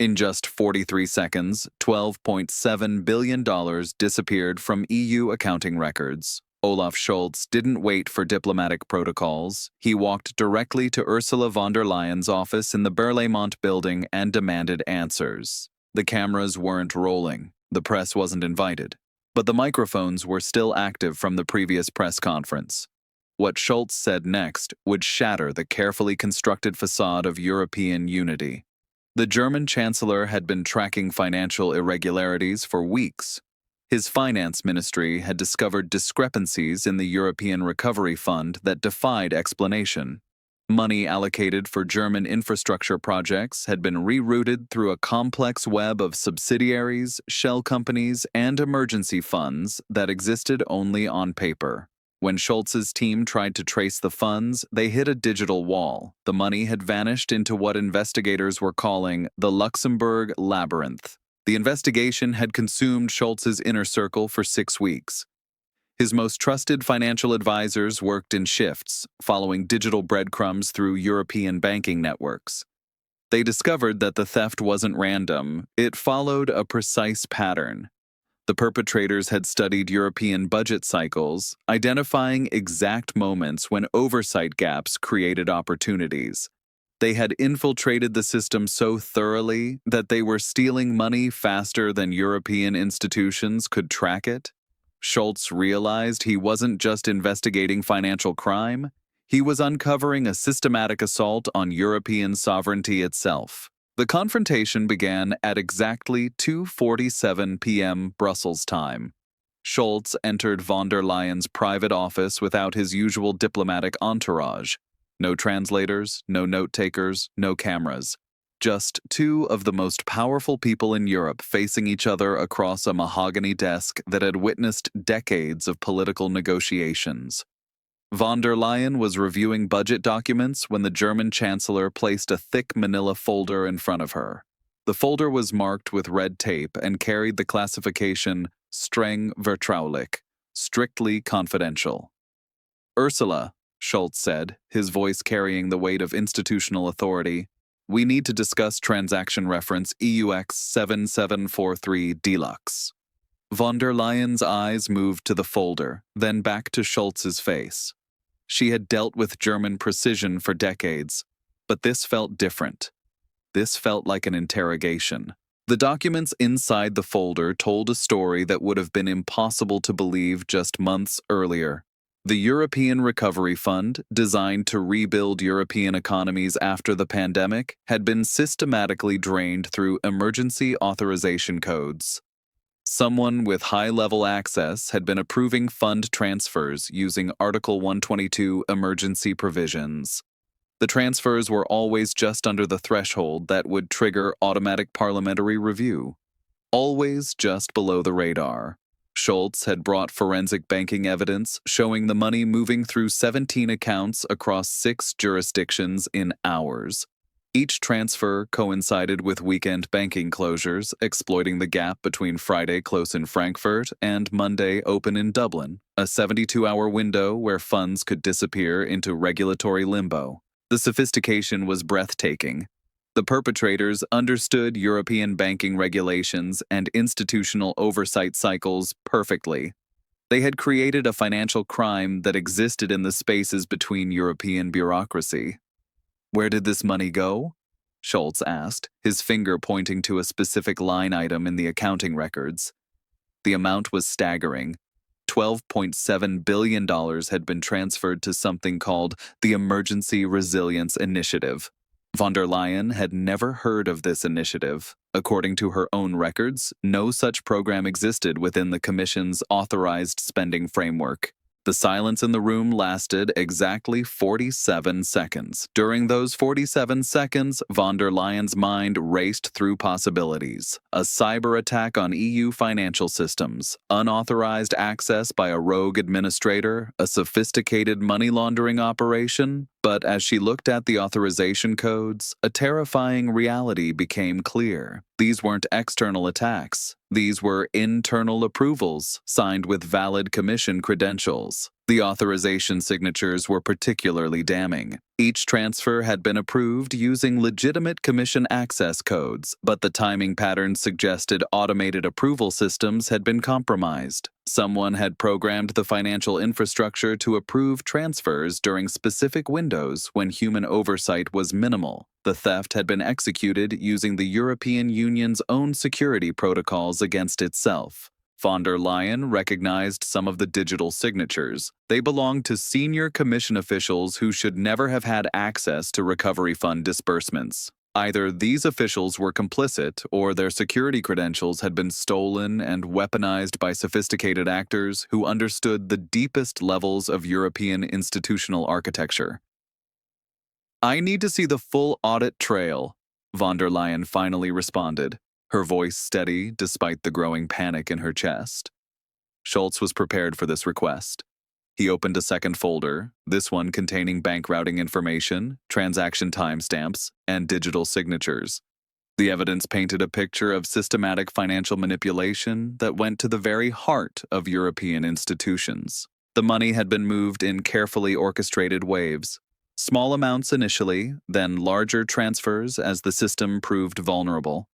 In just 43 seconds, $12.7 billion disappeared from EU accounting records. Olaf Scholz didn't wait for diplomatic protocols. He walked directly to Ursula von der Leyen's office in the Berlaymont building and demanded answers. The cameras weren't rolling. The press wasn't invited. But the microphones were still active from the previous press conference. What Scholz said next would shatter the carefully constructed facade of European unity. The German Chancellor had been tracking financial irregularities for weeks. His finance ministry had discovered discrepancies in the European Recovery Fund that defied explanation. Money allocated for German infrastructure projects had been rerouted through a complex web of subsidiaries, shell companies, and emergency funds that existed only on paper. When Scholz's team tried to trace the funds, they hit a digital wall. The money had vanished into what investigators were calling the Luxembourg labyrinth. The investigation had consumed Scholz's inner circle for 6 weeks. His most trusted financial advisors worked in shifts, following digital breadcrumbs through European banking networks. They discovered that the theft wasn't random. It followed a precise pattern. The perpetrators had studied European budget cycles, identifying exact moments when oversight gaps created opportunities. They had infiltrated the system so thoroughly that they were stealing money faster than European institutions could track it. Scholz realized he wasn't just investigating financial crime, he was uncovering a systematic assault on European sovereignty itself. The confrontation began at exactly 2:47 p.m. Brussels time. Scholz entered von der Leyen's private office without his usual diplomatic entourage. No translators, no note-takers, no cameras. Just two of the most powerful people in Europe facing each other across a mahogany desk that had witnessed decades of political negotiations. Von der Leyen was reviewing budget documents when the German Chancellor placed a thick manila folder in front of her. The folder was marked with red tape and carried the classification streng vertraulich, strictly confidential. "Ursula," Scholz said, his voice carrying the weight of institutional authority, "we need to discuss transaction reference EUX 7743 Deluxe." Von der Leyen's eyes moved to the folder, then back to Scholz's face. She had dealt with German precision for decades, but this felt different. This felt like an interrogation. The documents inside the folder told a story that would have been impossible to believe just months earlier. The European Recovery Fund, designed to rebuild European economies after the pandemic, had been systematically drained through emergency authorization codes. Someone with high-level access had been approving fund transfers using Article 122 emergency provisions. The transfers were always just under the threshold that would trigger automatic parliamentary review. Always just below the radar. Scholz had brought forensic banking evidence showing the money moving through 17 accounts across 6 jurisdictions in hours. Each transfer coincided with weekend banking closures, exploiting the gap between Friday close in Frankfurt and Monday open in Dublin, a 72-hour window where funds could disappear into regulatory limbo. The sophistication was breathtaking. The perpetrators understood European banking regulations and institutional oversight cycles perfectly. They had created a financial crime that existed in the spaces between European bureaucracy. "Where did this money go?" Scholz asked, his finger pointing to a specific line item in the accounting records. The amount was staggering. $12.7 billion had been transferred to something called the Emergency Resilience Initiative. Von der Leyen had never heard of this initiative. According to her own records, no such program existed within the Commission's authorized spending framework. The silence in the room lasted exactly 47 seconds. During those 47 seconds, von der Leyen's mind raced through possibilities. A cyber attack on EU financial systems, unauthorized access by a rogue administrator, a sophisticated money laundering operation. But as she looked at the authorization codes, a terrifying reality became clear. These weren't external attacks. These were internal approvals, signed with valid commission credentials. The authorization signatures were particularly damning. Each transfer had been approved using legitimate Commission access codes, but the timing patterns suggested automated approval systems had been compromised. Someone had programmed the financial infrastructure to approve transfers during specific windows when human oversight was minimal. The theft had been executed using the European Union's own security protocols against itself. Von der Leyen recognized some of the digital signatures. They belonged to senior Commission officials who should never have had access to recovery fund disbursements. Either these officials were complicit or their security credentials had been stolen and weaponized by sophisticated actors who understood the deepest levels of European institutional architecture. "I need to see the full audit trail," von der Leyen finally responded, her voice steady despite the growing panic in her chest. Scholz was prepared for this request. He opened a second folder, this one containing bank routing information, transaction timestamps, and digital signatures. The evidence painted a picture of systematic financial manipulation that went to the very heart of European institutions. The money had been moved in carefully orchestrated waves. Small amounts initially, then larger transfers as the system proved vulnerable.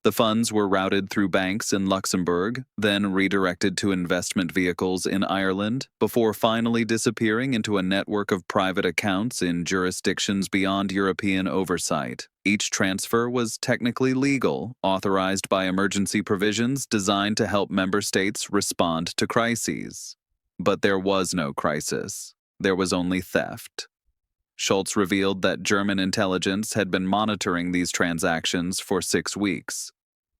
The funds were routed through banks in Luxembourg, then redirected to investment vehicles in Ireland, before finally disappearing into a network of private accounts in jurisdictions beyond European oversight. Each transfer was technically legal, authorized by emergency provisions designed to help member states respond to crises. But there was no crisis. There was only theft. Scholz revealed that German intelligence had been monitoring these transactions for 6 weeks.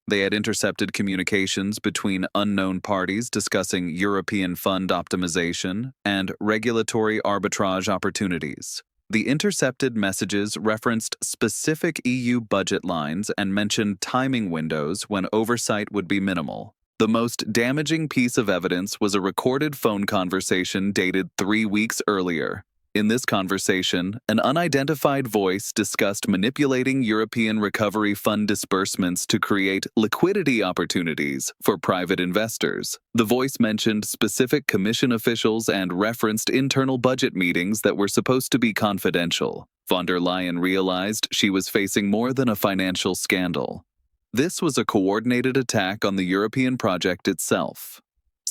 They had intercepted communications between unknown parties discussing European fund optimization and regulatory arbitrage opportunities. The intercepted messages referenced specific EU budget lines and mentioned timing windows when oversight would be minimal. The most damaging piece of evidence was a recorded phone conversation dated 3 weeks earlier. In this conversation, an unidentified voice discussed manipulating European Recovery Fund disbursements to create liquidity opportunities for private investors. The voice mentioned specific Commission officials and referenced internal budget meetings that were supposed to be confidential. Von der Leyen realized she was facing more than a financial scandal. This was a coordinated attack on the European project itself.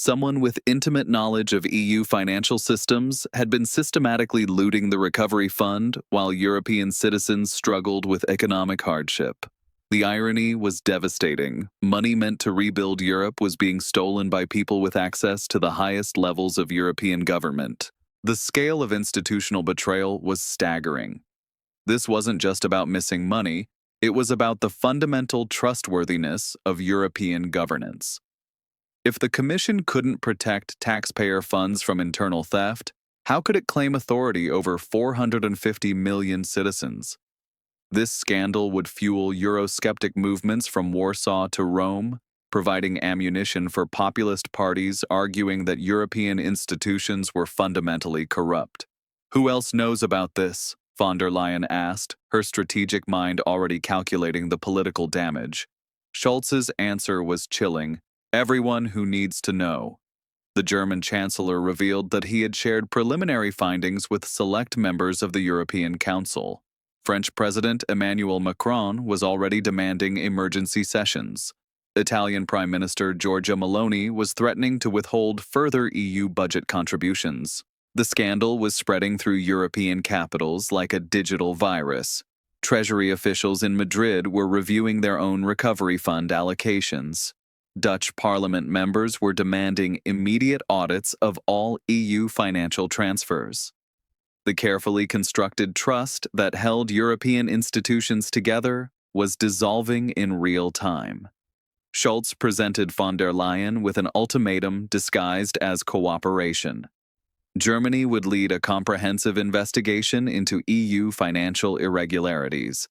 Someone with intimate knowledge of EU financial systems had been systematically looting the recovery fund while European citizens struggled with economic hardship. The irony was devastating. Money meant to rebuild Europe was being stolen by people with access to the highest levels of European government. The scale of institutional betrayal was staggering. This wasn't just about missing money, it was about the fundamental trustworthiness of European governance. If the Commission couldn't protect taxpayer funds from internal theft, how could it claim authority over 450 million citizens? This scandal would fuel Eurosceptic movements from Warsaw to Rome, providing ammunition for populist parties arguing that European institutions were fundamentally corrupt. "Who else knows about this?" von der Leyen asked, her strategic mind already calculating the political damage. Scholz's answer was chilling. "Everyone who needs to know." The German Chancellor revealed that he had shared preliminary findings with select members of the European Council. French President Emmanuel Macron was already demanding emergency sessions. Italian Prime Minister Giorgia Meloni was threatening to withhold further EU budget contributions. The scandal was spreading through European capitals like a digital virus. Treasury officials in Madrid were reviewing their own recovery fund allocations. Dutch Parliament members were demanding immediate audits of all EU financial transfers. The carefully constructed trust that held European institutions together was dissolving in real time. Scholz presented von der Leyen with an ultimatum disguised as cooperation. Germany would lead a comprehensive investigation into EU financial irregularities.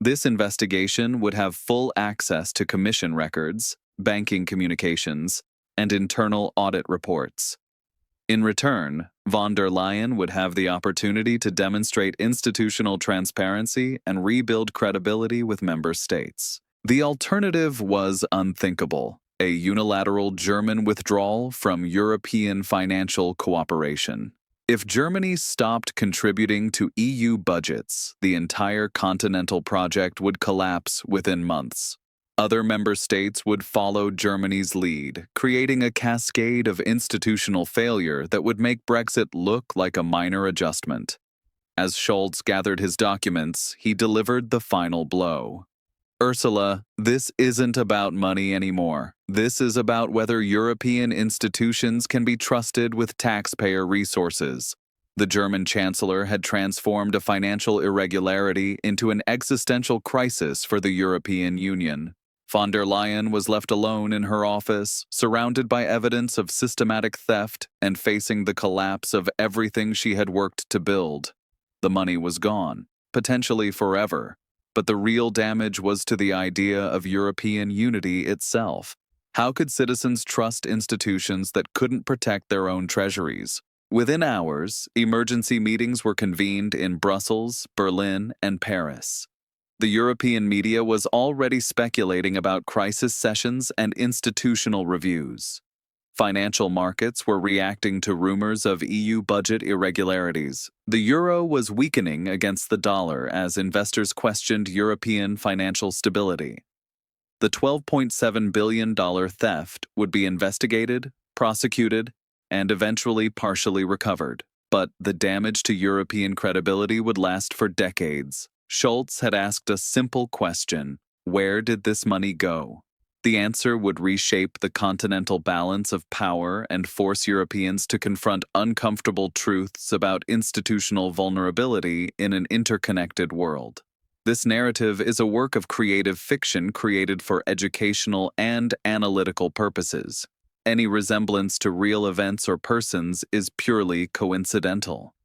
This investigation would have full access to Commission records, banking communications, and internal audit reports. In return, von der Leyen would have the opportunity to demonstrate institutional transparency and rebuild credibility with member states. The alternative was unthinkable. a unilateral German withdrawal from European financial cooperation. If Germany stopped contributing to EU budgets, the entire continental project would collapse within months. Other member states would follow Germany's lead, creating a cascade of institutional failure that would make Brexit look like a minor adjustment. As Scholz gathered his documents, he delivered the final blow. Ursula, this isn't about money anymore. This is about whether European institutions can be trusted with taxpayer resources. The German Chancellor had transformed a financial irregularity into an existential crisis for the European Union. Von der Leyen was left alone in her office, surrounded by evidence of systematic theft and facing the collapse of everything she had worked to build. The money was gone, potentially forever. But the real damage was to the idea of European unity itself. How could citizens trust institutions that couldn't protect their own treasuries? Within hours, emergency meetings were convened in Brussels, Berlin, and Paris. The European media was already speculating about crisis sessions and institutional reviews. Financial markets were reacting to rumors of EU budget irregularities. The euro was weakening against the dollar as investors questioned European financial stability. The $12.7 billion theft would be investigated, prosecuted, and eventually partially recovered. But the damage to European credibility would last for decades. Scholz had asked a simple question: where did this money go? The answer would reshape the continental balance of power and force Europeans to confront uncomfortable truths about institutional vulnerability in an interconnected world. This narrative is a work of creative fiction created for educational and analytical purposes. Any resemblance to real events or persons is purely coincidental.